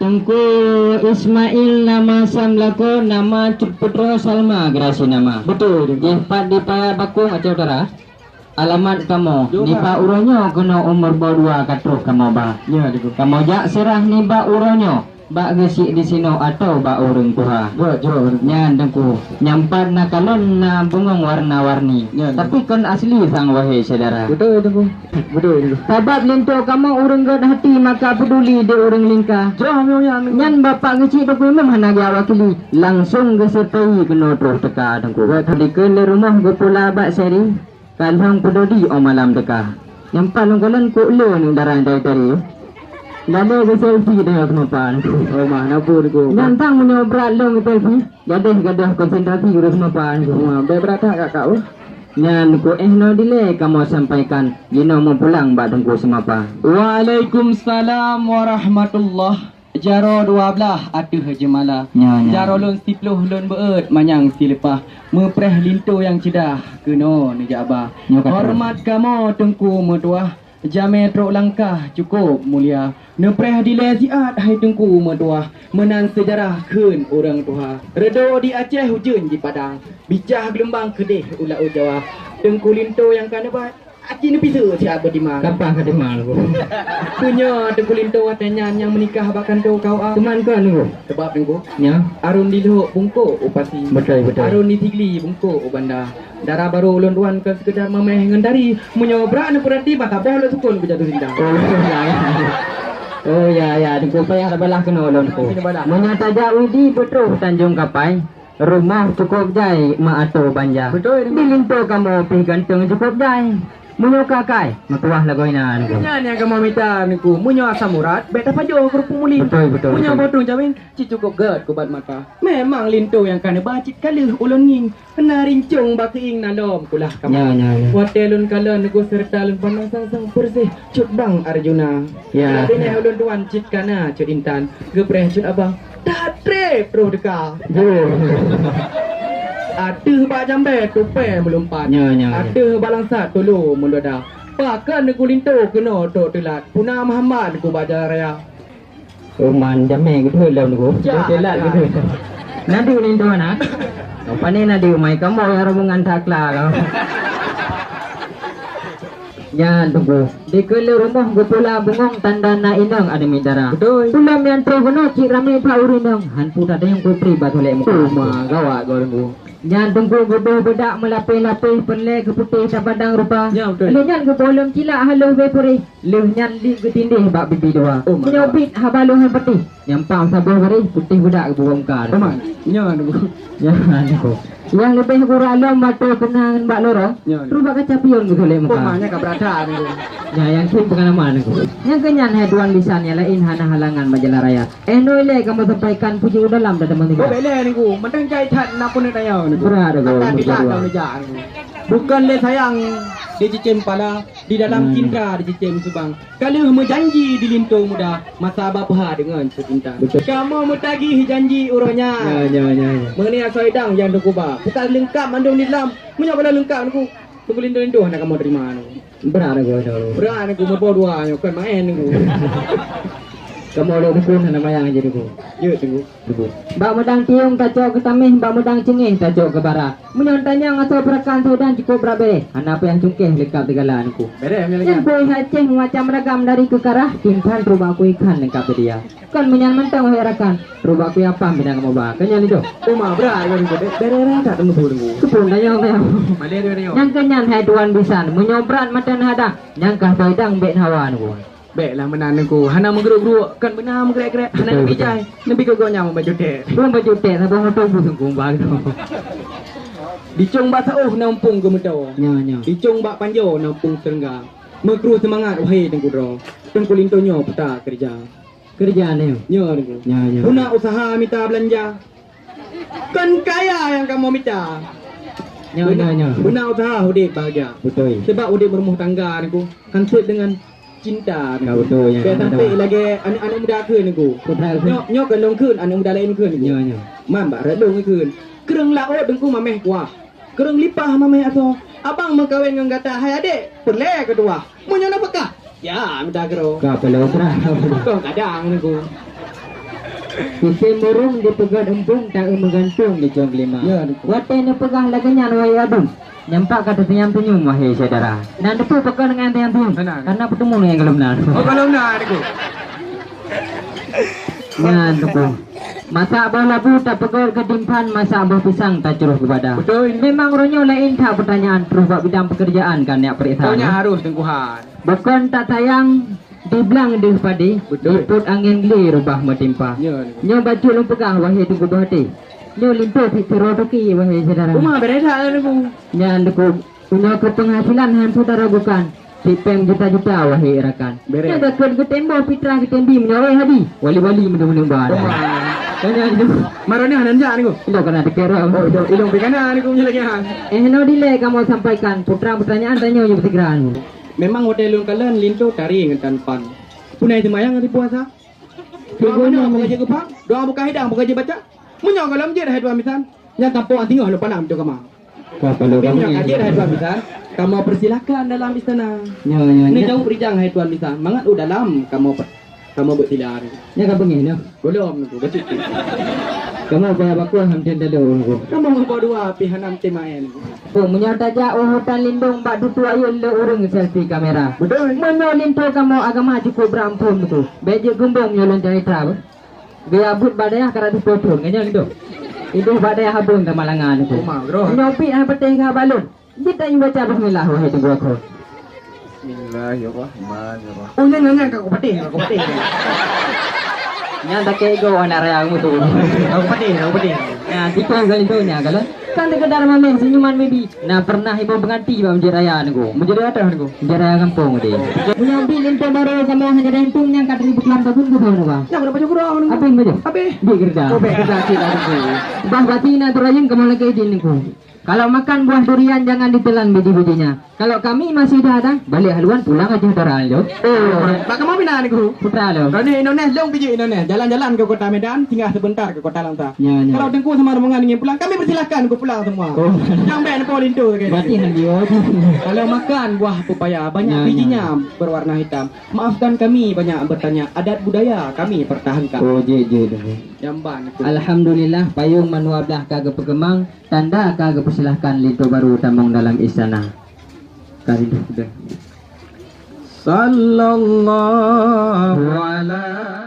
Tengku Ismail nama Samlako, nama Putra Salma gerasi nama. Betul. Pak di Pak Bakung acau darah. Alamat kamu ni Pak uronyo kena umur berdua katruk kamu bah. Ya diku. Kamu jak serah ni Pak uronyo. Bak gesik di sino atau bak urung kuha. Jero. Nyan tengku nyampat na kalon na bungong warna-warni. Ya, Tapi kon asli sang wahai saudara. Betul diku. Betul diku. Sebab linto kamu urung god hati maka peduli de urung lingkah. Jero yang Nyan bapak gesik dok memang hana ga wakili langsung gesetai kena terus teka tengku. Tadi ke rumah gopula bak seri. Kalhang pedodi o malam teka. Nyampat long kalon ko le ni daran dari. Lalu ke selfie dengan kemapan. Oh mana pun diku. Nyantang menyobrat long ke selfie. Gadah konsentrasi urus kemapan. Beberapa kakak. Nyan ko no dile kamu sampaikan. Gino mau pulang bak tengku semapa. Waalaikumsalam warahmatullah. Jaro 12 atuh jemala. Jaro lon 10 lon beut manyang silepah. Mepreh linto yang cedah keno nejaba. Hormat kamu tengku metuah. Jame trok langkah cukup mulia. Nepreh dile ziat hai tengku metuah. Menang sejarah keun orang tuha. Redo di Aceh hujun di Padang. Bijah gelembang kedih ulat Jawa. Tengku linto yang kana bat. Aki ni bisa siapa di mana? Kapan ke demal ko? Punya tengku linto watanya yang menikah bahkan tu kau ah. Teman ko anu? Sebab tengku. Ya. Arun di luhuk bungkuk upasi. Betul. Arun di tigli bungkuk ubanda. Darah baru ulun tuan ke sekedar memeh ngendari. Menyobrak ni peranti mata boleh sukun ke jatuh sindang. Oh ya, tengku payah belah kena ulun ko. Menyata jauh di betul Tanjung Kapai. Rumah cukup jai mak ato banja. Betul. Di linto kamu pi gantung cukup jai. Munyo kakai, matuah lagoy na ano ko. Yan yang kamu minta niku. Munyo asam urat, beta pajo kerupuk muli. Betul. Munyo botung jamin, cukup ged kubat mata. Memang linto yang kana bacit kaluh ulun nging. Kena rincung bakiing nandom kulah kamu. Ya. Watelun kala niku serta lun pandang sang bersih cut bang Arjuna. Ya. Dene ulun tuan cit kana cut intan. Gepreh cut abang. Tatre pro deka. Ada bak jambe tupe melumpat. Ya. Ada balangsat tulu meloda. Pakan niku linto kena tok telat. Puna Muhammad niku baca raya. Uman jame gitu dalam niku. Ya. Telat gitu. Nadi linto anak. Apa ni nadi umai kamu yang rombongan takla kau. Ya tunggu. Di kele rumah gopula bungong tanda na inang ada midara. Betul. Pulam yang tergono cik rame pa urinang. Han puta ada yang kupri batolek muka. Rumah gawat gorengku. Nyan tunggu godoh bedak melapih-lapih perle ke putih sabadang rupa. Ya, betul. Lu nyan ke bolong cilak haluh bepuri. Lu nyan di ke tindih bak bibi dua. Oh, my menyobit habaluh yang putih. Nyampang sabuh beri putih bedak ke bongkar. Teman. Ya niku. Ya niku. Yang lebih kurang lom batu kenangan bak lorong. Ya. Rubak kecapion ke tolek muka. Pemanya kabrata niku. Ya yang kin pengalaman niku. Yang kenyan heduan lisannya lain hana halangan majalah raya. Noile kamu sampaikan puji udalam dah teman Oh tinggal. bele niku. Mentang cai tat napun tayau niku. Berat aku. Tak tidak tahu nejak niku. Bukan le sayang dicicim pala di dalam cinta dicicim subang. Kalau menjanji di linto muda masa bapa dengan cinta. Kamu mutagi janji uronya. Ya. Mengenai soidang yang dukuba. Bukan lengkap mandung di dalam. Menyapa lengkap niku. Tunggu linto nak kamu terima niku. Berat aku. Berat niku merpo dua kan main niku. Kamu ada dukun nak bayang aja dukun. Ya tunggu. Mbak medang tiung tacok ke tamih, mbak medang cengih tacok ke bara. Menyontanya ngasau perakan saudan cukup berabe. Anak apa yang cungkih lekap tegalanku. Bere Yang boy Aceh macam ragam dari kekarah, timpan rumahku ikan lengkap dia. Kan menyan mentang wahai rakan. Rumahku apa bidang kamu bah? Kenyan itu. Uma berat kan niku. Bere tak temu niku. Kepun tanya kau. Male dia. Yang kenyan hai tuan bisan, menyobrat matan hadang. Yang kah saudang bet hawa niku. Baiklah menan niku. Hana menggeruk-geruk kan benar menggerek-gerek. Hana bijai. Nabi kau baju dek. Belum baju tek sabah motor busung kumbang tu. Dicung bak sauh nampung gemetawa. Ya. Dicung bak panjau nampung serengga. Mekru semangat wahai tengku dro. Tengku lintonyo peta kerja. Kerjaan ni. Nyo niku. Ya. Guna usaha minta belanja. Kan kaya yang kamu minta. Ya. Guna usaha udik bahagia. Betul. Sebab udik berumah tangga niku kan suit dengan cinta niku. Betul ya. Sampai lagi anak-anak muda ke niku. Nyok kan long keun anak muda lain ke niku. Ya. Man bak redong keun. Kereng laut dengku mameh kuah. Kereng lipah mameh atau abang mengkawin dengan gata hai adik. Perle kedua. Munyo nak bekah. Ya, minta kero. Kau perlu berah. Kau kadang niku. Kisi murung dipegat empung tak menggantung di jong lima. Ya, Tuku. Watai ni pegah laganya wahai adum. Nyampak kata tiang tunyum wahai saudara. Dan depu pegang dengan tiang tunyum. Benar. Karena bertemu dengan yang kelem nan. Oh kalau nak Tuku. Ngan tuku. Masak bola bu tak pegal kedimpan, masak buah pisang tak curuh kepada. Betul. Memang ronyo lain tak pertanyaan terus buat bidang pekerjaan kan yang periksa. Taunya harus tengkuhan. Bukan tak sayang dibelang di padi. Betul. Diput angin geli rubah metimpa. Ya. Nyo baju lu pegah wahai tunggu berhati. Nyo limpo pitero toki wahai saudara. Rumah bereda Tuku. Nyan deku punya kepenghasilan yang saudara bukan. Tipeng juta-juta wahai rakan. Beres. Nyo bakal ke tembok pitra ke tembi menyawai hadi. Wali-wali mendung-mendung bar. Kanya itu. Marone hananja Tuku. Ilo kena dikira. Oh, ilong pekana Tuku lagi han. Hello delay kamu sampaikan putra pertanyaan tanya yo bertigaan. Memang hotel lun kalian linto cari dengan pan. Punai semayang nanti puasa. Doa Begonya mana buka je kepak. Doa buka hidang buka je baca. Munyong kalau menjadi hai dua misan. Yang tampuk antingah lu panam tu kamu. Kalau kamu Munyong kaji hai dua misan. Kamu persilakan dalam istana. Nyo Ini jauh berijang hai tuan misan. Mangat dalam kamu bersilar. nya ka bengi no. Belum tu betul. Kamu bayar aku hampir dalu aku. Kamu mau dua pihanam temaen. Oh menyata ja hutan lindung bak dutu ayo le urang selfie kamera. Betul. Menyo linto kamu agama cukup berampun tu. Beje gumbong nyolon cari trab. Gaya but badaya kara di potong ngenya linto. Itu badaya habung ka malangan tu. Rumah bro. Nyopi ha peteh ka balun. Kita ingin baca bismillah wahai tunggu aku. Bismillahirrahmanirrahim. Oh nyanyi aku patih. Nya tak ke go anak raya mu tu. Aku patih. Ya, tipu kali tu nya kalau. Kan dekat dalam mamen senyuman baby. Nah pernah ibu penganti bang menjeraya niku. Menjeraya apa niku? Menjeraya kampung dia. Punya bilin tu baru kamu hanya rentung yang 4.000 kelam tahun tu baru bang. Yang berapa jauh kurang? Apa yang baca? Apa? Di kerja. Oh, kerja kita niku. Bah batina tu rajin kamu lagi di niku. Kalau makan buah durian jangan ditelan biji-bijinya. Kalau kami masih datang, balik haluan pulang aja darah lo. Oh, bak kamu bina niku. Putra lo. Kalau ni Indonesia, long biji Indonesia. Jalan-jalan ke kota Medan, singgah sebentar ke kota Langsa. Ya, ya. Kalau tengku sama rombongan ingin pulang, kami persilakan ke pulang semua. Oh. Yang ben polin tu. Berarti dia. Kalau makan buah pepaya banyak Ya, bijinya berwarna hitam. Maafkan kami banyak bertanya. Adat budaya kami pertahankan. Oh, je. Jamban. Alhamdulillah payung manuablah kagak pekemang tanda kagak persilahkan linto baru tamong dalam istana. Kali dah. Sallallahu alaihi